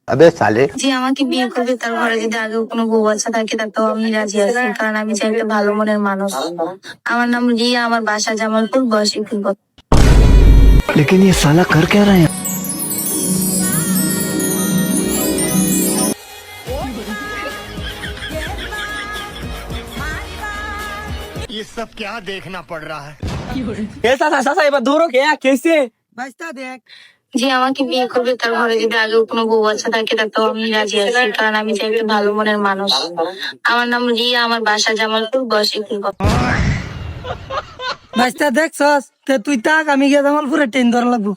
अबे साले যে আমাকে বিয়ে করবে তার ঘরে যদি আগে কোনো বউ বাচ্চা থাকে তাতেও আমি রাজি আছি, কারণ আমি চাই একটা ভালো মনের মানুষ। আমার নাম রিয়া, আমার বাসা জামালপুর, বয়স 21 বছর। लेकिन ये साला कर क्या रहे हैं। ये सब क्या देखना पड़ रहा है। এবার ধরো কে কেসে যে আমাকে বিয়ে করবে তার ঘরে যদি আগে কোনো বউ বাচ্চা থাকে তাতেও আমি রাজি আছি, কারণ আমি চাই একটা ভালো মনের মানুষ। আমার নাম রিয়া, আমার বাসা জামালপুর, বয়স 21 বছর। বাইস্তা দেখছস তুই তাক, আমি গিয়ে জামালপুরে ট্রেন ধরা লাগবো।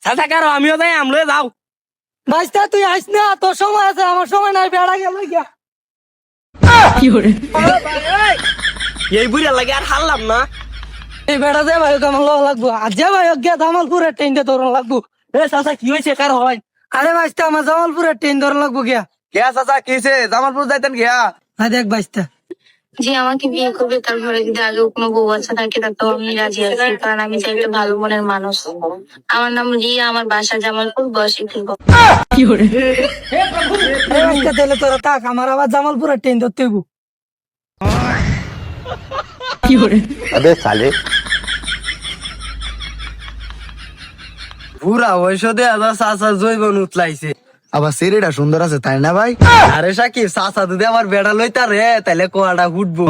চাচা কারো আমিও যাই আমলে যাও। বাইস্তা তুই আইস না, তোর সময় আছে, আমার সময় নাই। বেড়া গেল গিয়া এই বুড়া লাগে আর হারলাম না। এই বেড়া যে ভাই আমার লওয়া লাগবো, আর যে ভাই গিয়া জামালপুরে ট্রেনটা ধরা লাগবো। এ চাচা কি হয়েছে কার হয়? আরে বাইস্তা আমার জামালপুরে ট্রেন ধরা লাগবো গিয়া। কে চাচা কিছে জামালপুর যাইতেন গিয়া? হ্যাঁ দেখ বাইস্তা, যে আমাকে বিয়ে করবে তার ঘরে যদি আগে কোনো বউ বাচ্চা থাকে তাতেও আমি রাজি আছি, কারণ আমি চাই একটা ভালো মনের মানুষ। আমার নাম রিয়া, আমার বাসা জামালপুর, বয়স 21 বছর। এই বাইস্তা তাহলে তোরা তাক, আমার আবার জামালপুরে ট্রেন ধরতে হইব। अबे साले পুরা বয়স দেয়া চাচা জৈবন উতলাইছে। আবার সিঁড়িটা সুন্দর আছে তাই না ভাই? আরে সাকিব চাচা যদি আমার বেড়া লইতা রে তাহলে কোয়াটা উঠবো।